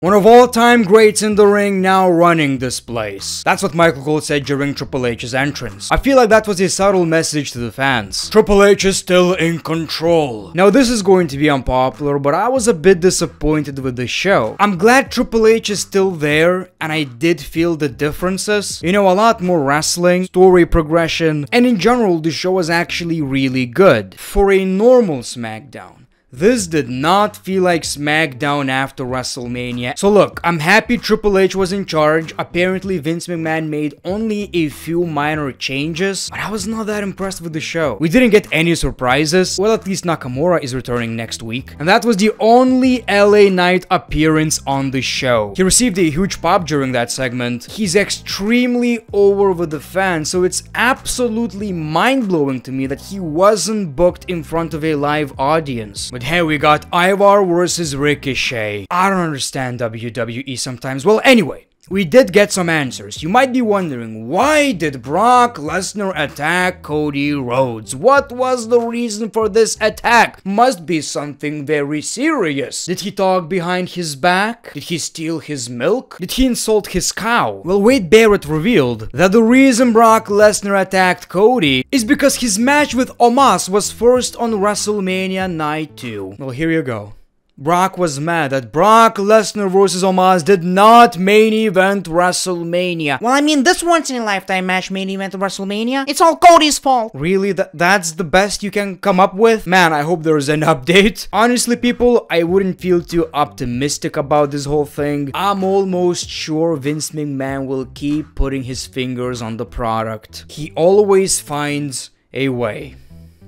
One of all-time greats in the ring now running this place. That's what Michael Cole said during Triple H's entrance. I feel like that was a subtle message to the fans. Triple H is still in control. Now this is going to be unpopular, but I was a bit disappointed with the show. I'm glad Triple H is still there, and I did feel the differences. You know, a lot more wrestling, story progression, and in general the show was actually really good. For a normal SmackDown. This did not feel like SmackDown after WrestleMania. So look, I'm happy Triple H was in charge. Apparently Vince McMahon made only a few minor changes, but I was not that impressed with the show. We didn't get any surprises. Well, at least Nakamura is returning next week. And that was the only LA Knight appearance on the show. He received a huge pop during that segment. He's extremely over with the fans, so it's absolutely mind-blowing to me that he wasn't booked in front of a live audience. But here we got Ivar versus Ricochet. I don't understand WWE sometimes. Well, anyway, we did get some answers. You might be wondering, why did Brock Lesnar attack Cody Rhodes? What was the reason for this attack? Must be something very serious. Did he talk behind his back? Did he steal his milk? Did he insult his cow? Well, Wade Barrett revealed that the reason Brock Lesnar attacked Cody is because his match with Omos was first on WrestleMania Night 2. Well, here you go. Brock was mad that Brock Lesnar vs. Omos did not main event WrestleMania. Well, I mean, this once-in-a-lifetime match main event of WrestleMania, it's all Cody's fault. Really? That's the best you can come up with? Man, I hope there's an update. Honestly, people, I wouldn't feel too optimistic about this whole thing. I'm almost sure Vince McMahon will keep putting his fingers on the product. He always finds a way.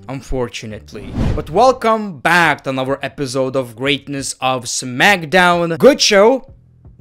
Unfortunately. But welcome back to another episode of Greatness of SmackDown. Good show.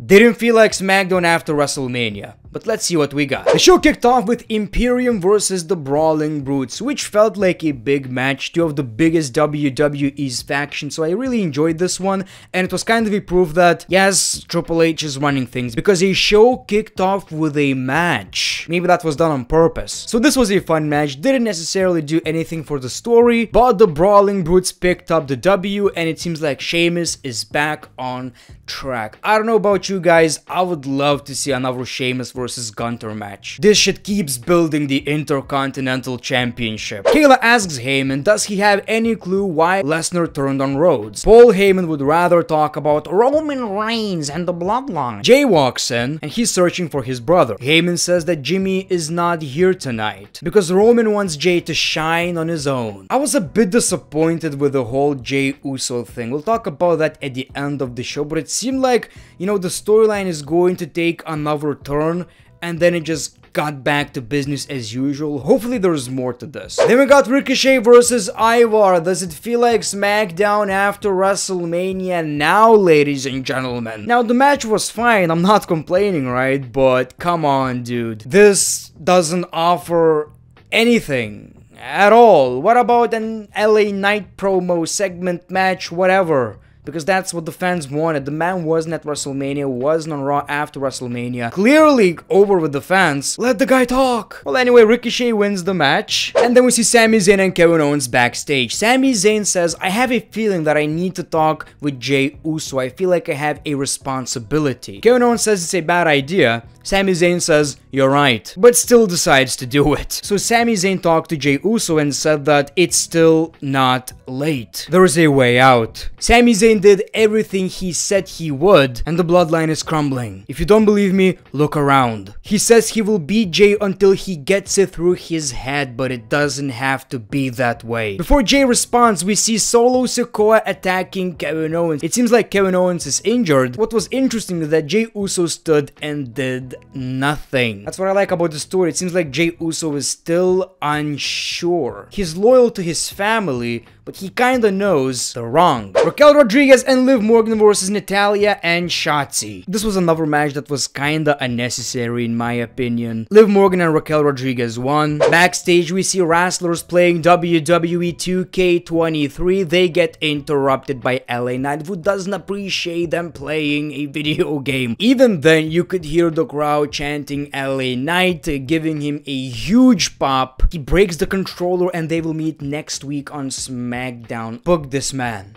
Didn't feel like SmackDown after WrestleMania. But let's see what we got. The show kicked off with Imperium versus the Brawling Brutes, which felt like a big match, two of the biggest WWE's factions, so I really enjoyed this one, and it was kind of a proof that, yes, Triple H is running things, because a show kicked off with a match. Maybe that was done on purpose. So this was a fun match, didn't necessarily do anything for the story, but the Brawling Brutes picked up the W, and it seems like Sheamus is back on track. I don't know about you guys, I would love to see another Sheamus versus Gunter match. This shit keeps building the Intercontinental Championship. Kayla asks Heyman, does he have any clue why Lesnar turned on Rhodes? Paul Heyman would rather talk about Roman Reigns and the bloodline. Jay walks in and he's searching for his brother. Heyman says that Jimmy is not here tonight because Roman wants Jay to shine on his own. I was a bit disappointed with the whole Jay Uso thing. We'll talk about that at the end of the show, but it seemed like, you know, the storyline is going to take another turn, and then it just got back to business as usual. Hopefully there's more to this. Then we got Ricochet versus Ivar. Does it feel like SmackDown after WrestleMania now, ladies and gentlemen? Now, the match was fine. I'm not complaining, right? But come on, dude. This doesn't offer anything at all. What about an LA Knight promo segment match, whatever? Because that's what the fans wanted. The man wasn't at WrestleMania, wasn't on Raw after WrestleMania. Clearly over with the fans. Let the guy talk. Well, anyway, Ricochet wins the match. And then we see Sami Zayn and Kevin Owens backstage. Sami Zayn says, I have a feeling that I need to talk with Jey Uso. I feel like I have a responsibility. Kevin Owens says it's a bad idea. Sami Zayn says, you're right, but still decides to do it. So Sami Zayn talked to Jey Uso and said that it's still not late. There is a way out. Sami Zayn did everything he said he would, and the bloodline is crumbling. If you don't believe me, look around. He says he will beat Jay until he gets it through his head, but it doesn't have to be that way. Before Jay responds, we see Solo Sikoa attacking Kevin Owens. It seems like Kevin Owens is injured. What was interesting is that Jey Uso stood and did nothing. That's what I like about the story. It seems like Jey Uso is still unsure. He's loyal to his family, but he kinda knows the wrong. Raquel Rodriguez and Liv Morgan versus Natalya and Shotzi. This was another match that was kinda unnecessary in my opinion. Liv Morgan and Raquel Rodriguez won. Backstage we see wrestlers playing WWE 2K23. They get interrupted by LA Knight, who doesn't appreciate them playing a video game. Even then you could hear the crowd chanting LA Knight, giving him a huge pop. He breaks the controller and they will meet next week on SmackDown. Book this man.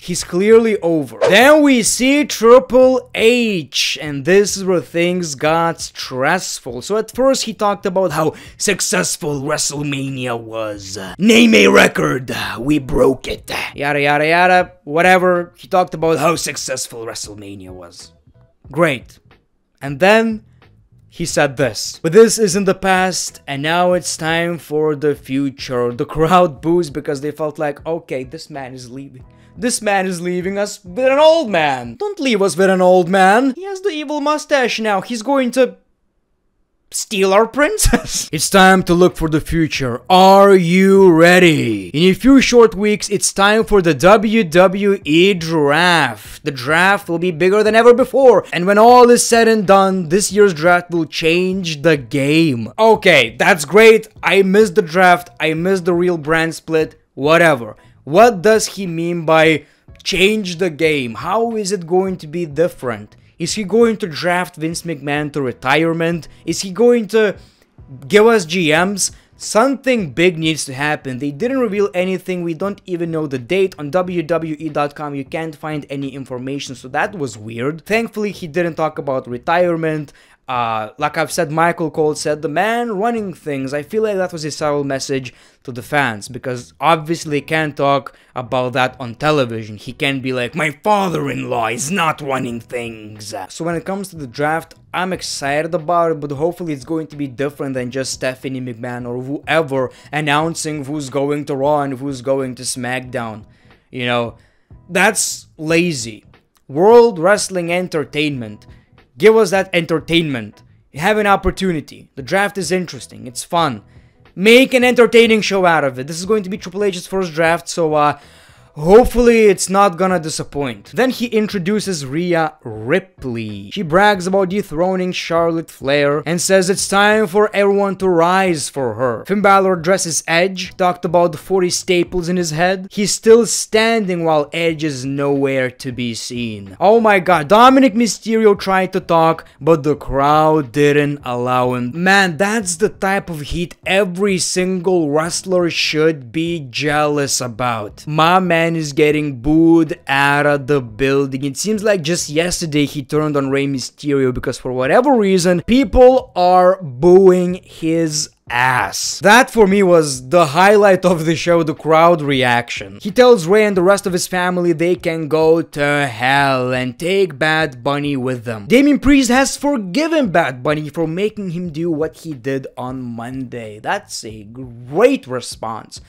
He's clearly over. Then we see Triple H, and this is where things got stressful. So at first he talked about how successful WrestleMania was. Name a record, we broke it. Yada yada yada, whatever. He talked about how successful WrestleMania was. Great. And then he said this. But this is in the past, and now it's time for the future. The crowd boos because they felt like, okay, this man is leaving. This man is leaving us with an old man. Don't leave us with an old man. He has the evil mustache now. He's going to steal our princess. It's time to look for the future. Are you ready? In a few short weeks, it's time for the WWE draft. The draft will be bigger than ever before. And when all is said and done, this year's draft will change the game. Okay, that's great. I missed the draft. I missed the real brand split. Whatever. What does he mean by change the game? How is it going to be different? Is he going to draft Vince McMahon to retirement? Is he going to give us GMs? Something big needs to happen. They didn't reveal anything. We don't even know the date. On WWE.com, you can't find any information, so that was weird. Thankfully, he didn't talk about retirement. Like I've said, Michael Cole said, the man running things. I feel like that was a subtle message to the fans, because obviously he can't talk about that on television. He can't be like, my father-in-law is not running things. So when it comes to the draft, I'm excited about it, but hopefully it's going to be different than just Stephanie McMahon or whoever announcing who's going to Raw and who's going to SmackDown. You know, that's lazy. World Wrestling Entertainment. Give us that entertainment. You have an opportunity. The draft is interesting. It's fun. Make an entertaining show out of it. This is going to be Triple H's first draft, so hopefully it's not gonna disappoint. Then he introduces Rhea Ripley. She brags about dethroning Charlotte Flair and says it's time for everyone to rise for her. Finn Balor addresses Edge, talked about the 40 staples in his head. He's still standing while Edge is nowhere to be seen. Oh my god, Dominic Mysterio tried to talk, but the crowd didn't allow him. Man, that's the type of heat every single wrestler should be jealous about. My man is getting booed out of the building. It seems like just yesterday he turned on Rey Mysterio because for whatever reason, people are booing his ass. That for me was the highlight of the show, the crowd reaction. He tells Rey and the rest of his family they can go to hell and take Bad Bunny with them. Damian Priest has forgiven Bad Bunny for making him do what he did on Monday. That's a great response.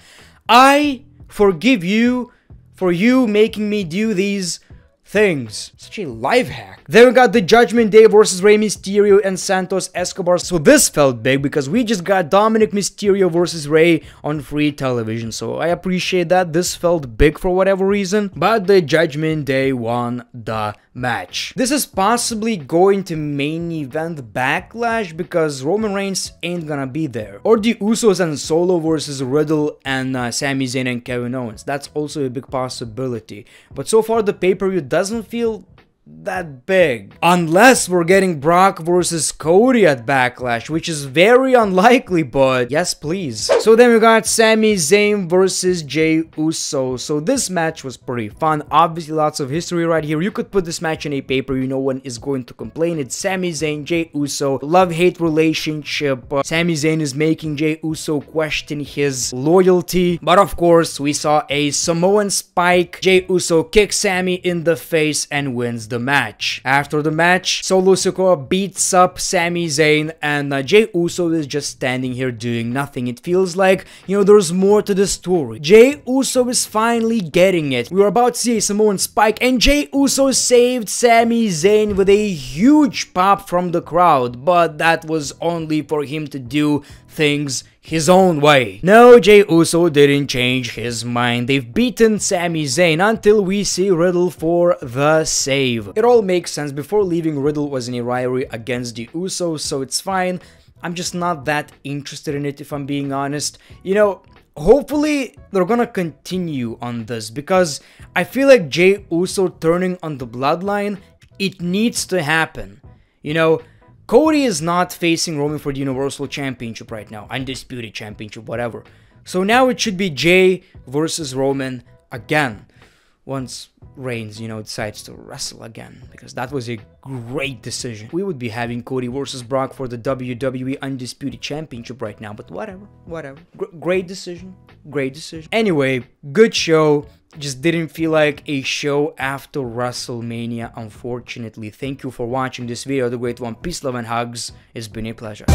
I forgive you for you making me do these things. Such a life hack. Then we got the Judgment Day versus Rey Mysterio and Santos Escobar. So this felt big because we just got Dominic Mysterio versus Rey on free television. So I appreciate that. This felt big for whatever reason. But the Judgment Day won the match. This is possibly going to main event Backlash because Roman Reigns ain't gonna be there. Or the Usos and Solo versus Riddle and Sami Zayn and Kevin Owens. That's also a big possibility. But so far the pay-per-view doesn't feel that big. Unless we're getting Brock versus Cody at Backlash, which is very unlikely, but yes, please. So then we got Sami Zayn versus Jey Uso. So this match was pretty fun. Obviously, lots of history right here. You could put this match in a pay-per-view. No one is going to complain. It's Sami Zayn, Jey Uso, love-hate relationship. Sami Zayn is making Jey Uso question his loyalty. But of course, we saw a Samoan spike. Jey Uso kicks Sami in the face and wins the match. After the match, Solo Sikoa beats up Sami Zayn and Jey Uso is just standing here doing nothing. It feels like, you know, there's more to the story. Jey Uso is finally getting it. We were about to see a Samoan spike and Jey Uso saved Sami Zayn with a huge pop from the crowd, but that was only for him to do things his own way. No, Jey Uso didn't change his mind. They've beaten Sami Zayn until we see Riddle for the save. It all makes sense. Before leaving, Riddle was in a rivalry against the Usos, so it's fine. I'm just not that interested in it, if I'm being honest. You know, hopefully they're gonna continue on this because I feel like Jey Uso turning on the bloodline, it needs to happen. You know, Cody is not facing Roman for the Universal Championship right now, Undisputed Championship, whatever. So now it should be Jey versus Roman again. once Reigns, decides to wrestle again, because that was a great decision. We would be having Cody versus Brock for the WWE Undisputed Championship right now, but whatever. Great decision. Anyway, good show. Just didn't feel like a show after WrestleMania, unfortunately. Thank you for watching this video, The Great One. Peace, love, and hugs. It's been a pleasure.